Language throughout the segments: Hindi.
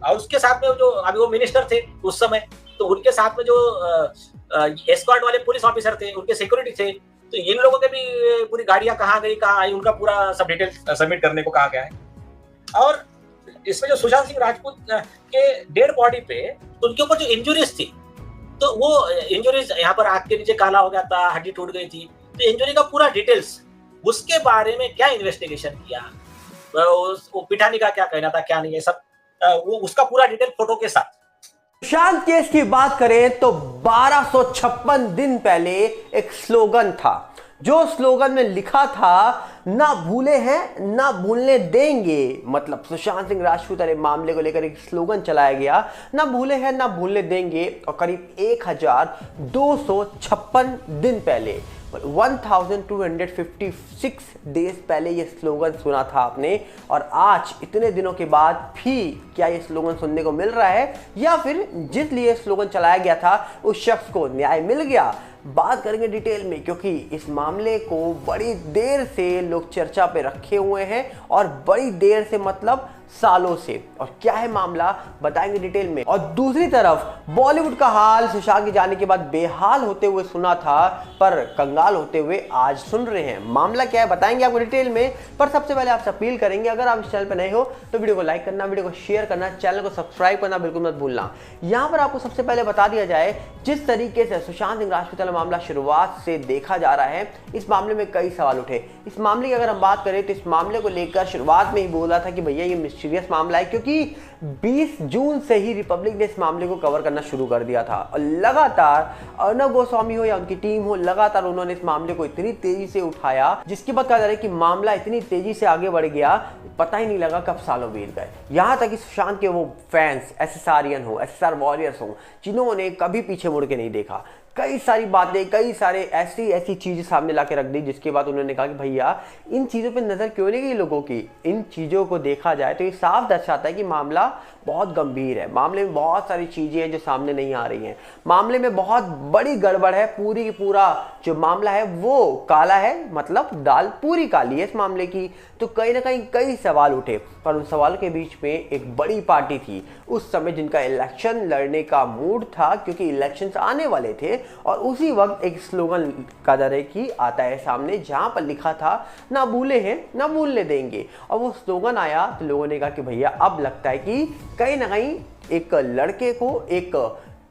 और उसके साथ में जो अभी वो मिनिस्टर थे उस समय, तो उनके साथ में जो एस्कॉर्ट वाले पुलिस ऑफिसर थे, उनके सिक्योरिटी थे, तो इन लोगों के भी पूरी गाड़ियां कहाँ गई, कहाँ आई, उनका पूरा सब डिटेल सबमिट करने को कहा गया है। और इसमें जो सुशांत सिंह राजपूत के डेड बॉडी पे उनके ऊपर जो इंजुरीज थी, तो वो इंजुरीज यहाँ पर आंख के नीचे काला हो गया था, हड्डी टूट गई थी, तो इंजुरी का पूरा डिटेल्स, उसके बारे में क्या इन्वेस्टिगेशन किया, वो पिठानी का क्या कहना था, क्या नहीं है, सब वो उसका पूरा डिटेल फोटो के साथ। सुशांत केस की बात करें तो 1256 दिन पहले एक स्लोगन था, जो स्लोगन में लिखा था ना भूले हैं ना भूलने देंगे। मतलब सुशांत सिंह राजपूत वाले मामले को लेकर एक स्लोगन चलाया गया, ना भूले हैं ना भूलने देंगे। और करीब 1256 दिन पहले, 1256 डेज पहले ये स्लोगन सुना था आपने, और आज इतने दिनों के बाद भी क्या ये स्लोगन सुनने को मिल रहा है, या फिर जिस लिए स्लोगन चलाया गया था उस शख्स को न्याय मिल गया? बात करेंगे डिटेल में, क्योंकि इस मामले को बड़ी देर से लोग चर्चा पे रखे हुए हैं, और बड़ी देर से मतलब सालों से। और क्या है मामला बताएंगे डिटेल में। और दूसरी तरफ बॉलीवुड का हाल सुशांत के जाने के बाद बेहाल होते हुए सुना था, पर कंगाल होते हुए आज सुन रहे हैं। मामला क्या है बताएंगे आपको डिटेल में, पर सबसे पहले आपसे अपील करेंगे, अगर आप इस चैनल पर नए हो तो वीडियो को लाइक करना, वीडियो को शेयर करना, चैनल को सब्सक्राइब करना बिल्कुल मत भूलना। यहां पर आपको सबसे पहले बता दिया जाए, जिस तरीके से सुशांत सिंह राजपूत वाला मामला शुरुआत से देखा जा रहा है, इस मामले में कई सवाल उठे। इस मामले की अगर हम बात करें तो इस मामले को लेकर शुरुआत में ही बोला था कि भैया ये सीरियस मामला है, क्योंकि 20 जून से ही रिपब्लिक ने इस मामले को कवर करना शुरू कर दिया था, और लगातार अर्नब गोस्वामी हो या उनकी टीम हो, लगातार उन्होंने इस मामले को इतनी तेजी से उठाया, जिसके बाद कहा जा रहा है कि मामला इतनी तेजी से आगे बढ़ गया, पता ही नहीं लगा कब सालों बीत गए। यहां तक कि सुशांत के वो फैंस, एसएसआरियन हो, एसएसआर वॉरियर्स हो, जिन्होंने कभी पीछे मुड़ के नहीं देखा, कई सारी बातें, कई सारे ऐसी चीजें सामने लाके रख दी, जिसके बाद उन्होंने कहा कि भैया इन चीजों पे नजर क्यों नहीं गई लोगों की। इन चीजों को देखा जाए तो ये साफ दर्शाता है कि मामला बहुत गंभीर है, मामले में बहुत सारी चीजें हैं जो सामने नहीं आ रही हैं, मामले में बहुत बड़ी गड़बड़ है। पूरी की पूरा जो मामला है वो काला है, मतलब दाल पूरी काली है इस मामले की। तो कहीं ना कहीं कई सवाल उठे, पर उन सवालों के बीच में एक बड़ी पार्टी थी उस समय जिनका इलेक्शन लड़ने का मूड था, क्योंकि इलेक्शंस आने वाले थे, और उसी वक्त एक स्लोगन का दर की आता है सामने, जहां पर लिखा था ना भूले हैं ना भूलने देंगे। और वो स्लोगन आया तो लोगों ने कहा कि भैया अब लगता है कि कहीं ना कहीं एक लड़के को, एक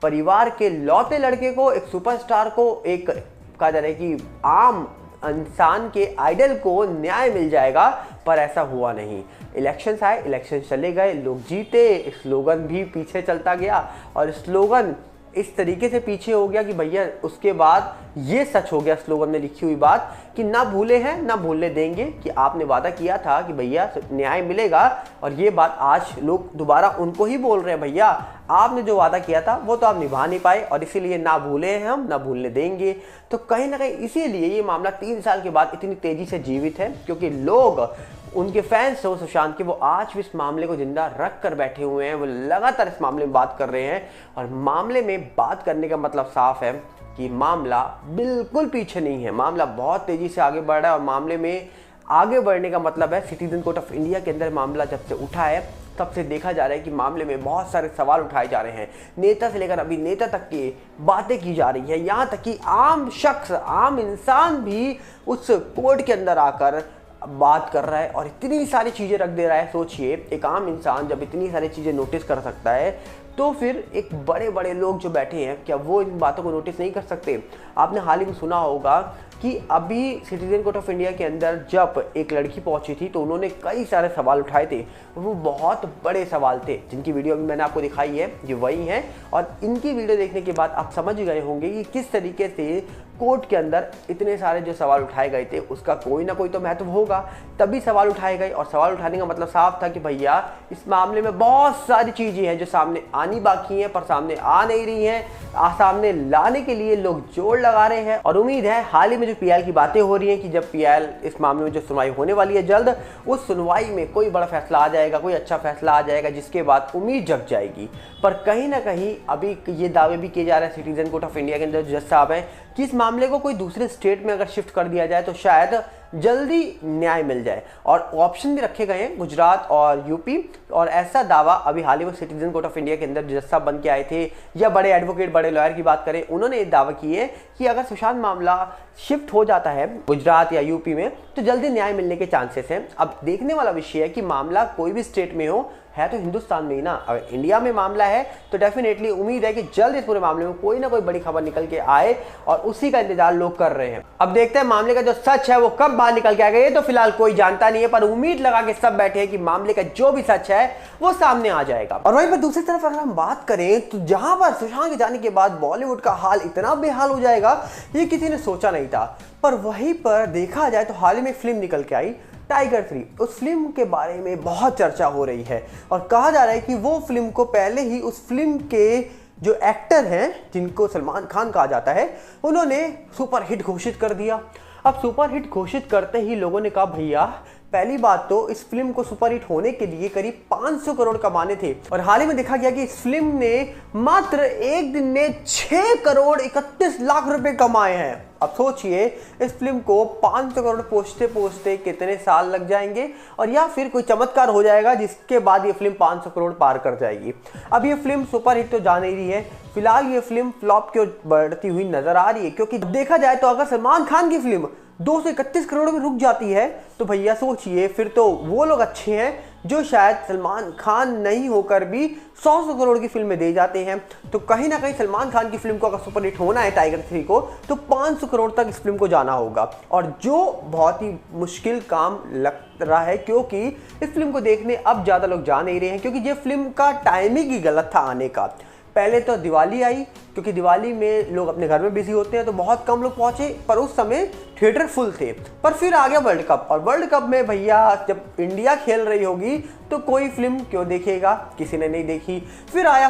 परिवार के लौते लड़के को, एक सुपरस्टार को, एक कहा जा रहा है कि आम इंसान के आइडल को न्याय मिल जाएगा, पर ऐसा हुआ नहीं। इलेक्शंस आए, इलेक्शन चले गए, लोग जीते, स्लोगन भी पीछे चलता गया, और स्लोगन इस तरीके से पीछे हो गया कि भैया उसके बाद ये सच हो गया स्लोगन में लिखी हुई बात कि ना भूले हैं ना भूलने देंगे, कि आपने वादा किया था कि भैया न्याय मिलेगा, और ये बात आज लोग दोबारा उनको ही बोल रहे हैं, भैया आपने जो वादा किया था वो तो आप निभा नहीं पाए, और इसीलिए ना भूले हैं हम ना भूलने देंगे। तो कहीं ना कहीं इसीलिए ये मामला 3 साल के बाद इतनी तेजी से जीवित है, क्योंकि लोग, उनके फैंस हो सुशांत के, वो आज भी इस मामले को जिंदा रख कर बैठे हुए हैं, वो लगातार इस मामले में बात कर रहे हैं। और मामले में बात करने का मतलब साफ है कि मामला बिल्कुल पीछे नहीं है, मामला बहुत तेजी से आगे बढ़ रहा है। और मामले में आगे बढ़ने का मतलब है, सिटीजन कोर्ट ऑफ इंडिया के अंदर मामला जब से उठा है तब से देखा जा रहा है कि मामले में बहुत सारे सवाल उठाए जा रहे हैं, नेता से लेकर अभिनेता तक की बातें की जा रही है, यहाँ तक कि आम शख्स, आम इंसान भी उस कोर्ट के अंदर आकर बात कर रहा है और इतनी सारी चीज़ें रख दे रहा है। सोचिए, एक आम इंसान जब इतनी सारी चीज़ें नोटिस कर सकता है, तो फिर एक बड़े बड़े लोग जो बैठे हैं, क्या वो इन बातों को नोटिस नहीं कर सकते? आपने हाल ही में सुना होगा कि अभी सिटीजन कोर्ट ऑफ इंडिया के अंदर जब एक लड़की पहुंची थी, तो उन्होंने कई सारे सवाल उठाए थे, वो बहुत बड़े सवाल थे, जिनकी वीडियो भी मैंने आपको दिखाई है, ये वही हैं। और इनकी वीडियो देखने के बाद आप समझ गए होंगे कि किस तरीके से कोर्ट के अंदर इतने सारे जो सवाल उठाए गए थे, उसका कोई ना कोई तो महत्व होगा, तभी सवाल उठाए गए। और सवाल उठाने का मतलब साफ था कि भैया इस मामले में बहुत सारी चीज़ें हैं जो सामने आनी बाकी हैं, पर सामने आ नहीं रही हैं। सामने लाने के लिए लोग जोर लगा रहे हैं, और उम्मीद है हाल ही में जो पीएल की बातें हो रही हैं कि जब पीएल इस मामले में जो सुनवाई होने वाली है जल्द, उस सुनवाई में कोई बड़ा फैसला आ जाएगा, कोई अच्छा फैसला आ जाएगा, जिसके बाद उम्मीद जग जाएगी। पर कहीं ना कहीं अभी ये दावे भी किए जा रहे हैं सिटीजन कोर्ट ऑफ इंडिया के अंदर जज साहब हैं कि इस मामले को कोई दूसरे स्टेट में अगर शिफ्ट कर दिया जाए तो शायद जल्दी न्याय मिल जाए। और ऑप्शन भी रखे गए हैं गुजरात और यूपी, और ऐसा दावा अभी हाल ही में सिटीजन कोर्ट ऑफ इंडिया के अंदर जज साहब बन के आए थे, या बड़े एडवोकेट बड़े लॉयर की बात करें, उन्होंने ये दावा किए कि अगर सुशांत मामला शिफ्ट हो जाता है गुजरात या यूपी में तो जल्दी न्याय मिलने के चांसेस हैं। अब देखने वाला विषय है कि मामला कोई भी स्टेट में हो, है तो हिंदुस्तान में ही ना। अगर इंडिया में मामला है तो डेफिनेटली उम्मीद है कि जल्द इस पूरे मामले में कोई ना कोई बड़ी खबर निकल के आए, और उसी का इंतजार लोग कर रहे हैं। अब देखते हैं मामले का जो सच है वो कब बाहर निकल के आएगा, ये तो फिलहाल कोई जानता नहीं है, पर उम्मीद लगा के सब बैठे हैं कि मामले का जो भी सच है वो सामने आ जाएगा। और वहीं पर दूसरी तरफ अगर हम बात करें तो जहां पर सुशांत के जाने के बाद बॉलीवुड का हाल इतना बेहाल हो जाएगा ये किसी ने सोचा नहीं था। पर वहीं पर देखा जाए तो हाल ही में फिल्म निकल के आई टाइगर 3। उस फिल्म के बारे में बहुत चर्चा हो रही है और कहा जा रहा है कि वो फिल्म को पहले ही उस फिल्म के जो एक्टर हैं जिनको सलमान खान कहा जाता है उन्होंने सुपर हिट घोषित कर दिया। अब सुपर हिट घोषित करते ही लोगों ने कहा भैया पहली बात तो इस फिल्म को सुपर हिट होने के लिए करीब 500 करोड़ कमाने थे, और हाल ही में देखा गया कि इस फिल्म ने मात्र एक दिन में 6 करोड़ 31 लाख रुपए कमाए हैं। अब सोचिए इस फिल्म को 500 करोड़ पहुंचते पहुंचते कितने साल लग जाएंगे, और या फिर कोई चमत्कार हो जाएगा जिसके बाद ये फिल्म 500 करोड़ पार कर जाएगी। अब ये फिल्म सुपर हिट तो जा नहीं रही है, फिलहाल ये फिल्म फ्लॉप की ओर बढ़ती हुई नजर आ रही है, क्योंकि देखा जाए तो अगर सलमान खान की फिल्म 231 करोड़ में रुक जाती है तो भैया सोचिए फिर तो वो लोग अच्छे हैं जो शायद सलमान खान नहीं होकर भी 100 करोड़ की फिल्में दे जाते हैं। तो कहीं ना कहीं सलमान खान की फिल्म को अगर सुपर हिट होना है टाइगर 3 को तो 500 करोड़ तक इस फिल्म को जाना होगा, और जो बहुत ही मुश्किल काम लग रहा है क्योंकि इस फिल्म को देखने अब ज़्यादा लोग जा नहीं रहे हैं, क्योंकि ये फिल्म का टाइमिंग ही गलत था आने का। पहले तो दिवाली आई, क्योंकि दिवाली में लोग अपने घर में बिजी होते हैं तो बहुत कम लोग पहुंचे, पर उस समय थिएटर फुल थे। पर फिर आ गया वर्ल्ड कप, और वर्ल्ड कप में भैया जब इंडिया खेल रही होगी तो कोई फिल्म क्यों देखेगा, किसी ने नहीं देखी। फिर आया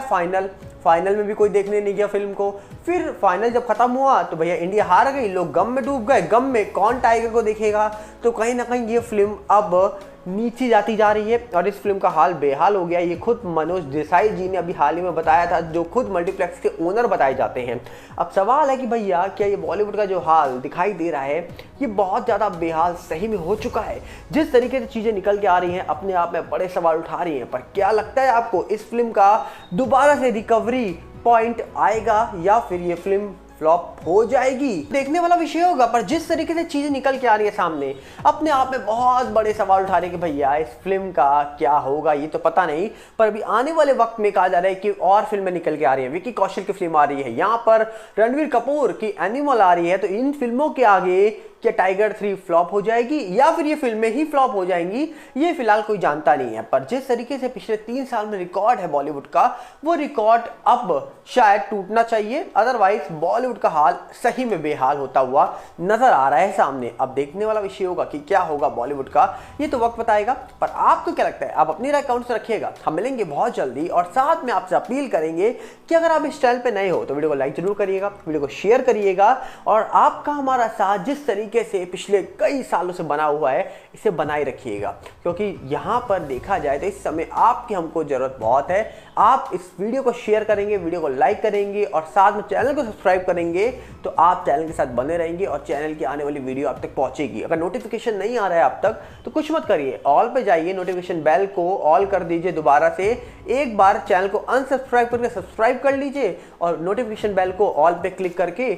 फाइनल में भी कोई देखने नहीं गया फिल्म को। फिर फाइनल जब खत्म हुआ तो भैया इंडिया हार गई, लोग गम में डूब गए, गम में कौन टाइगर को देखेगा। तो कहीं ना कहीं ये फिल्म अब नीचे जाती जा रही है और इस फिल्म का हाल बेहाल हो गया। ये खुद मनोज देसाई जी ने अभी हाल ही में बताया था, जो खुद मल्टीप्लेक्स के ओनर बताए जाते हैं। अब सवाल है कि भैया क्या ये बॉलीवुड का जो हाल दिखाई दे रहा है ये बहुत ज़्यादा बेहाल सही में हो चुका है? जिस तरीके से चीज़ें निकल के आ रही हैं अपने आप में बड़े सवाल उठा रही हैं। पर क्या लगता है आपको इस फिल्म का दोबारा से रिकवरी पॉइंट आएगा या फिर ये फिल्म फ्लॉप हो जाएगी? देखने वाला विषय होगा। पर जिस तरीके से चीजें निकल के आ रही है सामने अपने आप में बहुत बड़े सवाल उठा रहे हैं कि भैया इस फिल्म का क्या होगा ये तो पता नहीं। पर अभी आने वाले वक्त में कहा जा रहा है कि और फिल्में निकल के आ रही है, विकी कौशल की फिल्म आ रही है, यहाँ पर रणवीर कपूर की एनिमल आ रही है। तो इन फिल्मों के आगे क्या टाइगर 3 फ्लॉप हो जाएगी या फिर ये फिल्में ही फ्लॉप हो जाएंगी, ये फिलहाल कोई जानता नहीं है। पर जिस तरीके से पिछले 3 साल में रिकॉर्ड है बॉलीवुड का, वो रिकॉर्ड अब शायद टूटना चाहिए, अदरवाइज बॉलीवुड का हाल सही में बेहाल होता हुआ नजर आ रहा है सामने। अब देखने वाला विषय होगा कि क्या होगा बॉलीवुड का, ये तो वक्त बताएगा। पर आपको क्या लगता है? आप अपनी राय कमेंट्स में रखिएगा। हम मिलेंगे बहुत जल्दी, और साथ में आपसे अपील करेंगे कि अगर आप इस चैनल पे नए हो तो वीडियो को लाइक जरूर करिएगा, वीडियो को शेयर करिएगा, और आपका हमारा साथ जिस तरीके से पिछले कई सालों से बना हुआ है इसे बनाए रखिएगा, क्योंकि यहाँ पर देखा जाए तो इस समय आपकी हमको जरूरत बहुत है। आप इस वीडियो को शेयर करेंगे, वीडियो को लाइक करेंगे और साथ में चैनल को सब्सक्राइब करेंगे तो आप चैनल के साथ बने रहेंगे और चैनल की आने वाली वीडियो आप तक पहुंचेगी। अगर नोटिफिकेशन नहीं आ रहा है आप तक तो कुछ मत करिए, ऑल पे जाइए, नोटिफिकेशन बेल को ऑल कर दीजिए दोबारा से। एक बार चैनल को अनसब्सक्राइब करके सब्सक्राइब कर लीजिए और नोटिफिकेशन बेल को ऑल पे क्लिक करके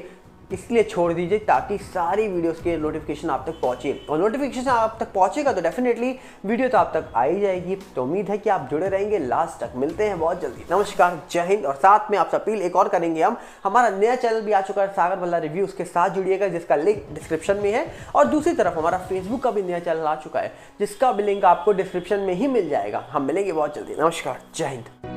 इसलिए छोड़ दीजिए ताकि सारी वीडियोस के नोटिफिकेशन आप तक पहुंचे। और नोटिफिकेशन आप तक पहुंचेगा तो डेफिनेटली वीडियो तो आप तक आ ही जाएगी। तो उम्मीद है कि आप जुड़े रहेंगे लास्ट तक। मिलते हैं बहुत जल्दी। नमस्कार, जय हिंद। और साथ में आपसे अपील एक और करेंगे, हम हमारा नया चैनल भी आ चुका है सागर भल्ला रिव्यू, उसके साथ जुड़िएगा जिसका लिंक डिस्क्रिप्शन में है। और दूसरी तरफ हमारा फेसबुक का भी नया चैनल आ चुका है जिसका भी लिंक आपको डिस्क्रिप्शन में ही मिल जाएगा। हम मिलेंगे बहुत जल्दी। नमस्कार, जय हिंद।